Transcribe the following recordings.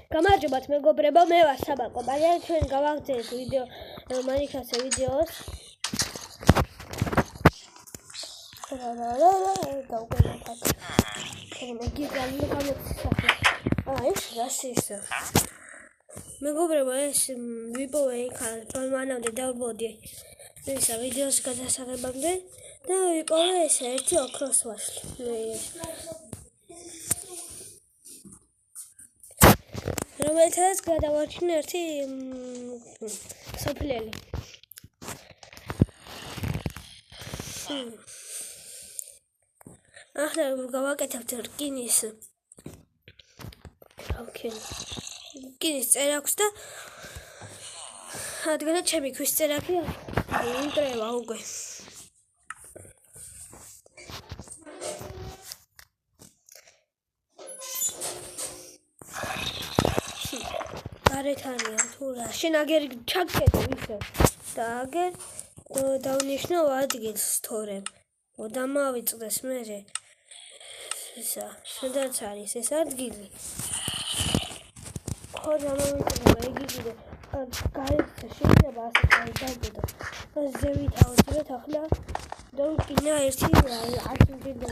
გამარჯობათ მეგობრებო, მე ვარ საბა კომპანია, ჩვენ გავაგზავნეთ ვიდეო Minecraft-ზე ვიდეოს. მეგობრებო, ეს ვიპოვე იქ მანამდე დავბოდი ისა ვიდეოს გადასაღებამდე და ვიპოვე ეს ერთი ოქროს ვაშლი. რომელთაც გადავარჩინე ერთი სოფლელი. ახლა გავაკეთებთ რკინის წერაქვს და რადგანაც ჩემი ქვის წერაქვი ინტრევა უკვე. გარეთანია თუ რა შენ აგერ ჩაგკეტე ისე და აგერ დავნიშნო ადგილს თორემ დამავიწყდეს მე ისა სადაც არის ეს ადგილი ხო დამავიწყდება იგი კიდე გარეთ შეიძლება ასე დავდო და ზევით ავწევთ ახლა დავკინა ერთი არ მჭირდება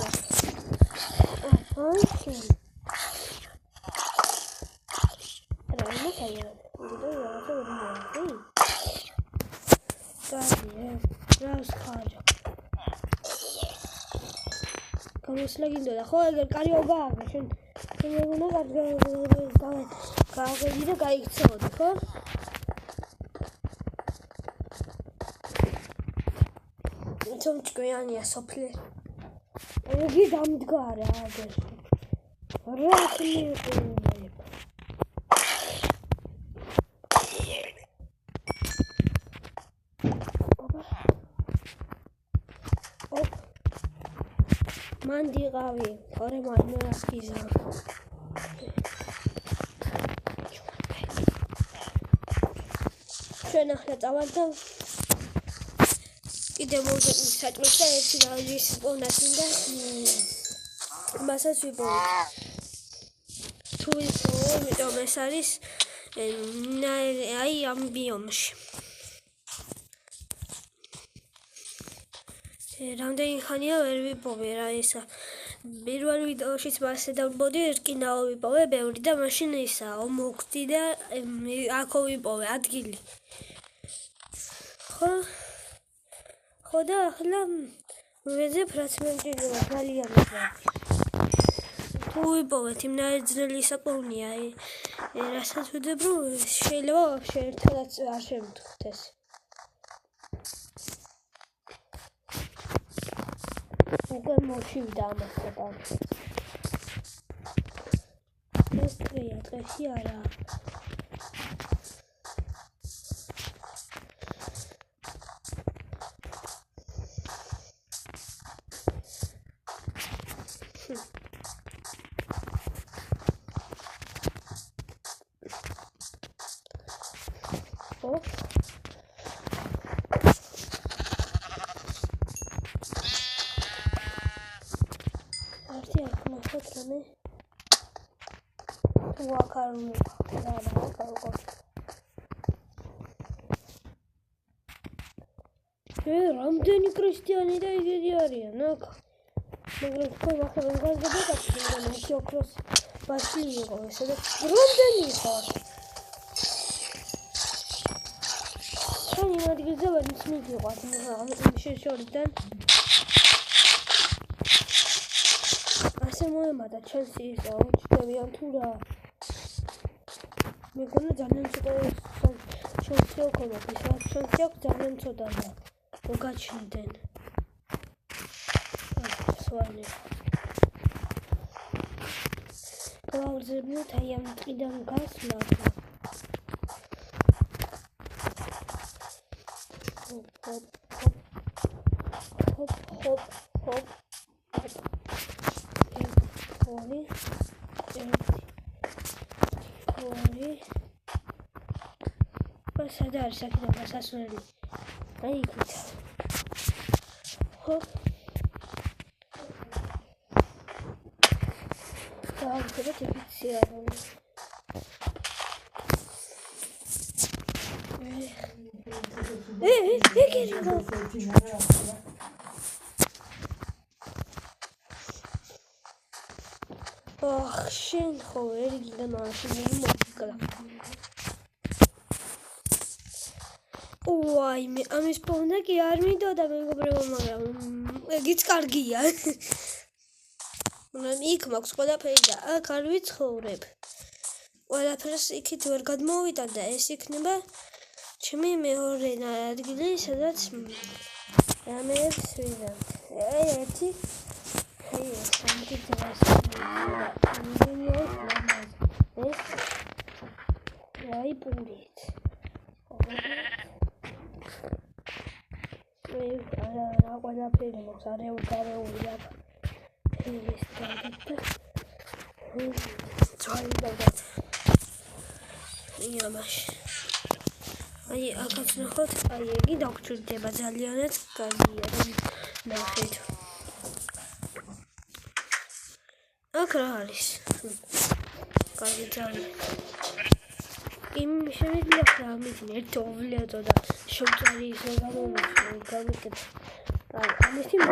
გამოსვლა გინდოდა ხო ეგერ კარიო გააგე შენ უნდა გააგები და გაიქცეოდი ხო იცომ ჭკვიანია სოფლი იგი დამდგარა აგერ რა მანდიღავი ხორე მანასკიზა ჩვენ ახლა წავალთ კიდე მოვიდეთ საჭმელს და ერთი დავის პოვნას მინდა მასაც ვიპოვეთ თუ ისო იმიტომ ეს არის აი ამ ბიომში რამდენი ხანია ვერ ვიპოვე რა ისა პირველ ვიდეოშიც მასე დავბოდი რკინა ვიპოვე ბევრი და მაშინ ისაა მოვხდი და აქ ვიპოვე ადგილი ხო და ახლა ვეძებ რაც მემჭირდება ძალიან თუ ვიპოვეთ იმნაირ ძნელი საკურნია რასაც ვეძებ რომ შეიძლება ვაფშე ერთადაც არ შემდგეთ ეს უკვე მოშივდა ამასთან. ეს დღეა, დღეში არა. რამდენი ქრისტიანი და იგი არიან აქ მაგრამ თქვენ ახლა რომ გაზრდობთ ეს ოქროს ვაშლი იყო ესე და რამდენი იყო ჩვენი ადგილზე ვერ მივიღოთ შორიდან ასე მოემადა ჩვენს ისო უჩვევიან თუ რა მეგონა ძალიან ცოტა შანსი აქვს შანსი აქვს ძალიან ცოტა და მოგაჩნდნენ სვალი გავაგზავნოთ აი ამ ტყიდან გასვლა ჰოპ სად არის აქედან გასასვლელი აი იქით ხო გავაგზავნეთ ეფიციარული ეგერია. შენ ხო ვერ გინდა მაშინ მოგკლა. ვაიმე, ამის პოვნა კი არ მინდოდა მეგობრებო, მაგრამ ეგიც კარგია. იქ მაქვს ყველაფერი და აქ არ ვიცხოვრებ. ყველაფერს იქით ვერ გადმოვიტან და ეს იქნება ჩემი მეორე ადგილი, სადაც ამერს ვიზამ. ერთი სამი დღეს ეს აი პურით. რა ყველაფერი მაქვს არეული აქ. ეს გადადა. წაიღდა. იამაში. აი აქაც ნახოთ, აი იგი დაგჭირდება ძალიანაც კარგია და ნახეთ. აქ რა არის? კარგი ძალიან. იმ შემიძლია რა მითინ ერთი ოვლეწო და შევწარი ისე გამომიწევ. აი ამისი ერთი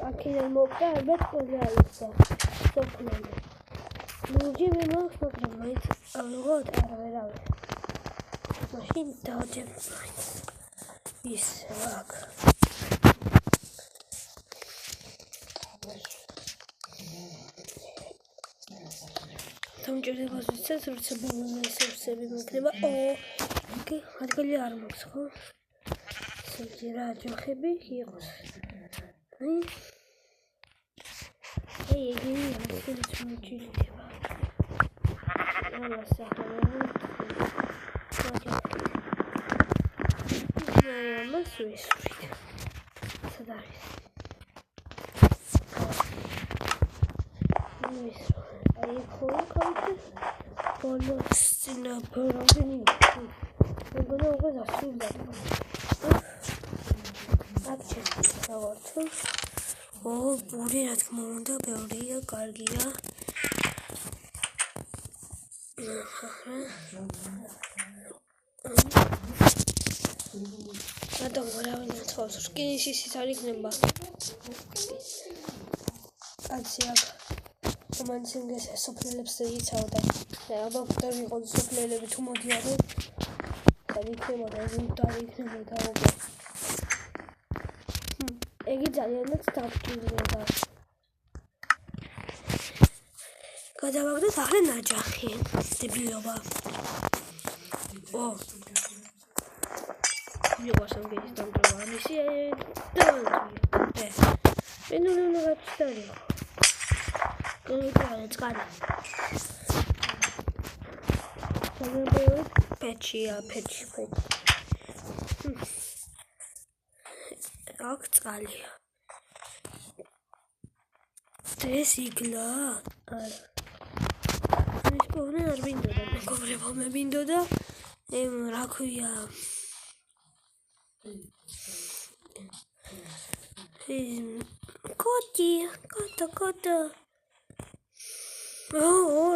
აქედან მოკდა ალბათ ყველა ისა სოფლები. ლურჯი მე მაქვს, მაგრამ მაინც ალბათ არ ვერავე. მაშინ დავდებ მაინც ის აქ. დამჭირებას ვიცით, როცა ბოლომდე მოგნება. ადგილი არ მაქვს, ხო? ისეთი რა ჯოხები იყოს. Hey, you need to change it. პური რა თქმა უნდა ბევრია, კარგია. რატომ ვარავინ აცხოვს? რკინის ისიც არ იქნება. კაცი აქ მომანცინგეს სოფლელებს იცავდა. აბა ფუტარ იყო სოფლელები თუ მოდიოდნენ. და იქნებოდა ზუსტად იქნებოდა უკვე. ეგი ძალიანაც დაგჭირდება. გადავაგდოთ ახლა ნაჯახი. დებილობა. Yours and get down to one. You see, no, that's study. It's got patchy. Octali. Tresigla. I'm going to window. I'm going to my window. I'm Rakuya. Кота.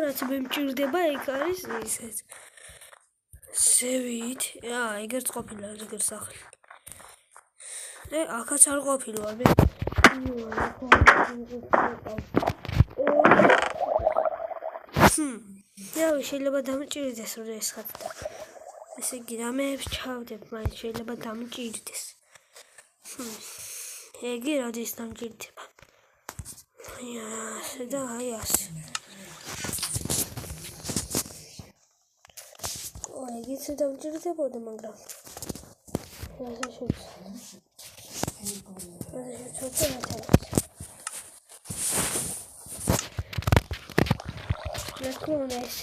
რაც მემჭირდება ეგ არის ისეთ. სევით. ეგერც ყოფილა ეგერ სახლი. აქაც არ ყოფილა, მე. შეიძლება დამჭირდეს რომ ეს ხატა. ესე იგი რამეებს ჩავდებ, მაინც შეიძლება დამჭირდეს. ეგი როდის დამჭირდება. და აი ასე. ეგიც დამჭირდებოდა, მაგრამ ასე ლაკონეს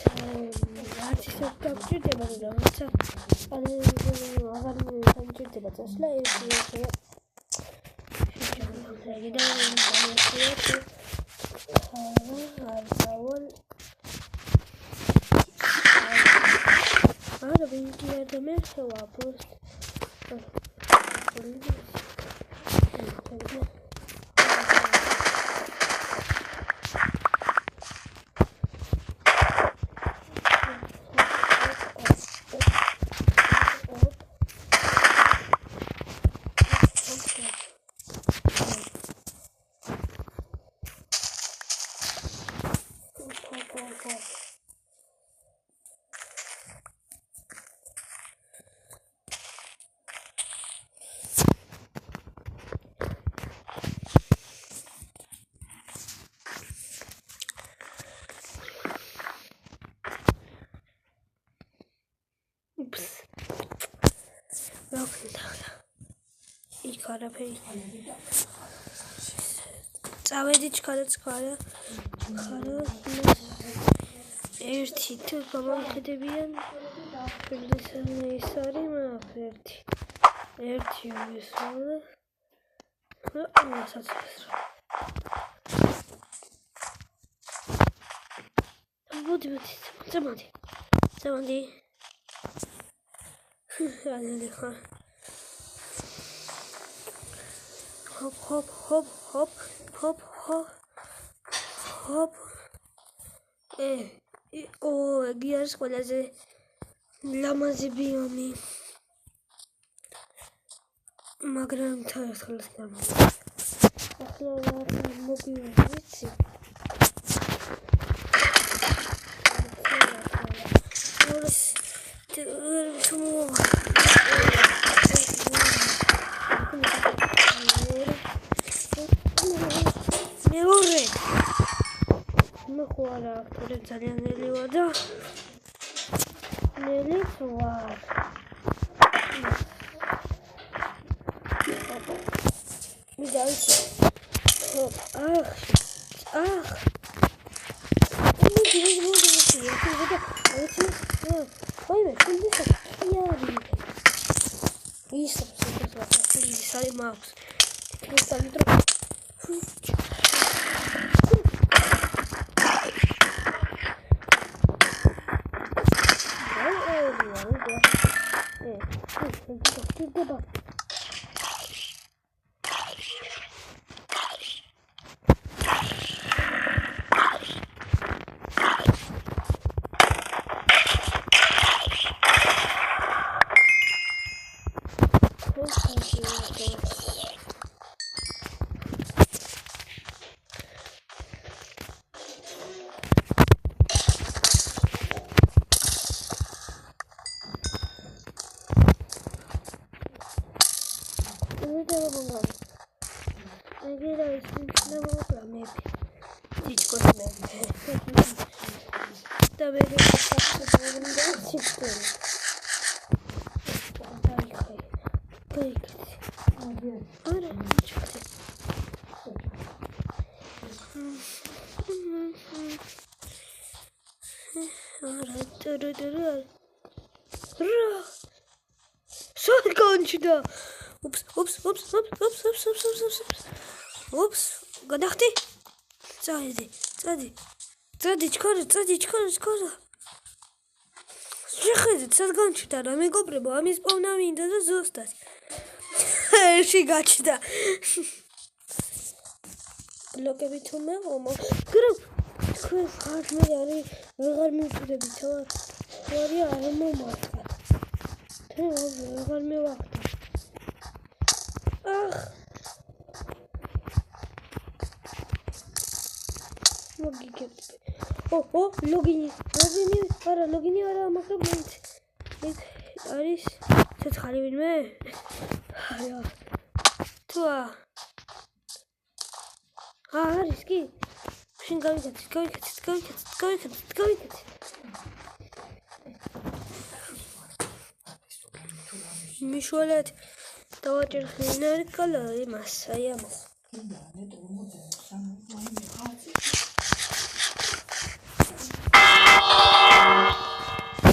არც ისე დამჭირდება, მაგრამ აღარ დამჭირდება წასვლა ეს წავედი ჩქარა ერთი თუ გამომხედებიან ეს არის მაგ ერთი ვისვლა მოდი hop იგი არის ყველაზე ლამაზი ბიომი მაგრამ თავის ახლა მოგივიცი ხوارა აქტორი ძალიან ნელია და ნელიც ვარ მიდაიცი Ups, გადახდი? წადი, ჩქარა. შეხედეთ, სად განჩდა რა მეგობრებო, ამის პოვნა მინდა და ზუსტად. ში გაჩდა. ბლოკები თუ მეღომო. გრუ, თქვენ ხარ მე არის ვეღარ მივწდებით ვარ. ვარი არ მომართა. თუ ვეღარ მევახტა. ლოგინი არა, მაგრამ არის ცოცხალი ვინმე? არა. თუ არის კი? შენ გავიქეთ. მიშველეთ დავაჭერხენ არის კალა იმას, აი ამას.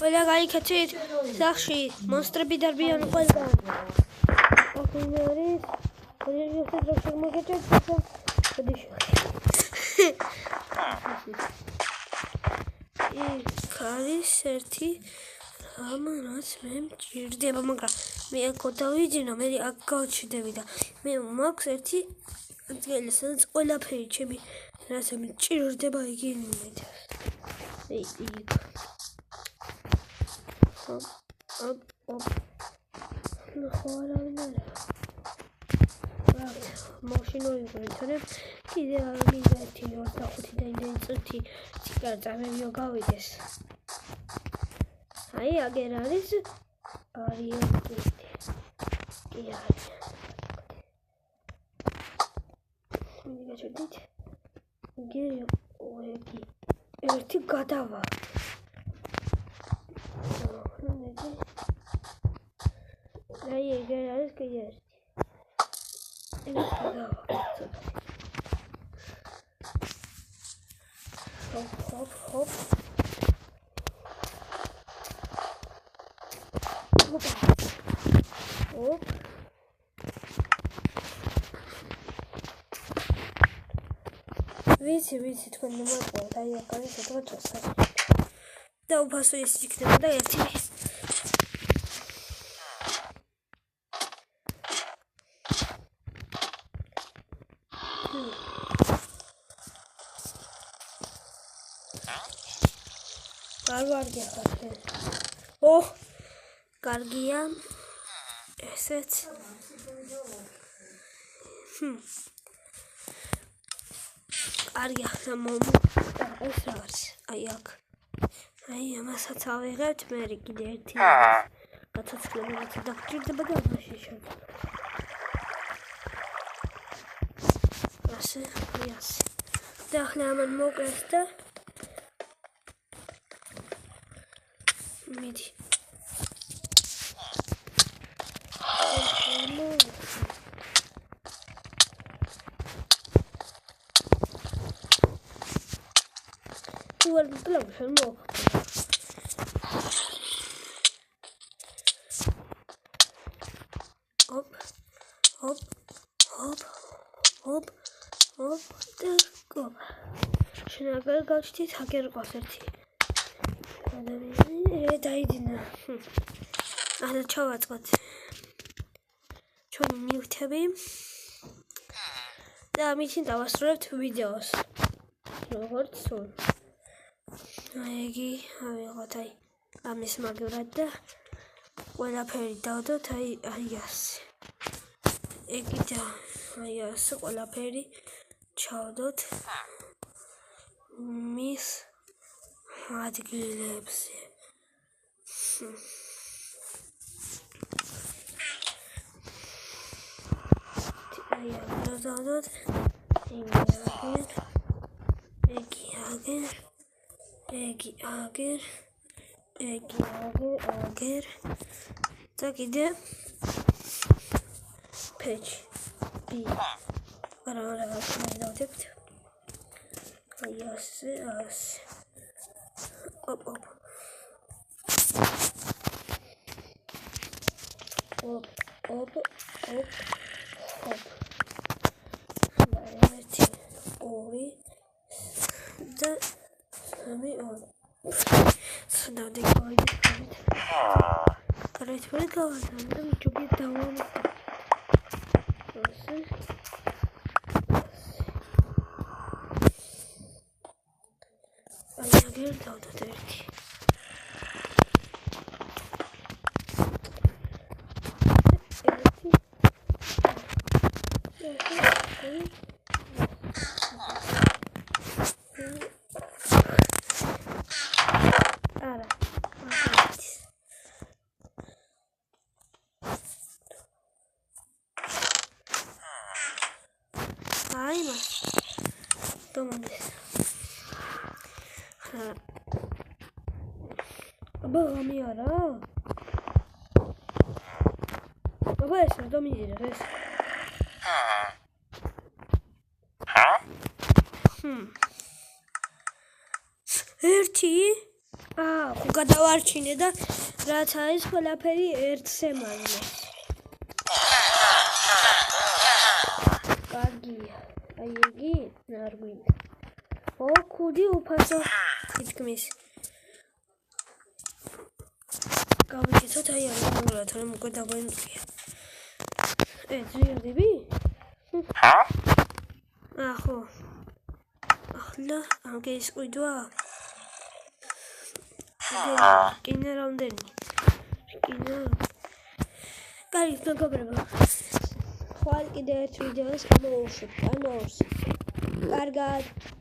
ყველა გაიქეთეთ სახში, მონსტრები დარბიან ყველგან. აქ არის ხოდი დროშა მოგეჭებსა. ხოდი იქ არის ერთი ამას მე მჭირდება, მაგრამ მე აქ დავიძინო, მე აქ გავჩდები და მე მაქვს ერთი ადგილი, სადაც ყველაფერი ჩემი რაცა მჭირდება იგი იმედებს. იქ. ოპ. ხო არავინ არა. მაშინ ოიღრეთ, კიდე არ მინდა 25 და იმდენი წუთი ციკარ წამებიო გავიდეს. აი აგერ არის არიან კი არის. მიგაჩვენეთ. გერი ორი ერთი გადავა. აი ეგერ არის კიდე ერთი. ეს გადავა. ჰოპ. ოპ. ვიცი თქვენ მომაწყობთ, აი აქ არის სადღაც 400. და უფასო ის იქნება და ერთი კარგია ხარ. კარგია. ესეც. კარგია, მომო. ეს რა არის? აი აქ. აი ამასაც ავიღებთ, მე კიდე ერთი გაცოცხლებაც დაგჭირდება და ამაში შევდო. ასე. და ახლა ამან მოკლეს და მიდი. Tu al club se mo. Hop. Go. Şuna kaçtı hacker qaserti. Adamı დაიძინა. ახლა ჩავაწყოთ. ჩვენ მივხვდები და ამით დავასრულებთ ვიდეოს. როგორც სულ. იგი ავიღოთ აი ამის მაგრად და ყველაფერი დავდოთ აი ასე. იგი და აი ასე ყველაფერი ჩავდოთ მის ადგილებზე. აი დავდოთ იგი აგერ და კიდე პეჩი არა დავდებთ აი ასე ოპ ერთი ორი და სამი ორი სადავდი გავიდეთ კარეთ ვერ გავაძამ და ჯობია დავამატე ასე აი აგერ დავდოთ ერთი Ai, mas toma desse. Abba, mi ara. Abba, essa do mi dire adesso. ერთი გადავარჩინე და რაც არის ყველაფერი ერთზე მაძლევს. იგია. აი იგი არ გვინდა. ო, ქუდი უფასო ითქმის. გავიქეცოთ აი არ მოგულად, რომ უკვე დაგვენდია. ზვიადები? ხო. ახლა ამგეის ყიდვა. კინა რამდენი? კინა. კარგი, მეგობრებო. ხვალ კიდევ ერთ ვიდეოს გამოვუშვებ. კარგად.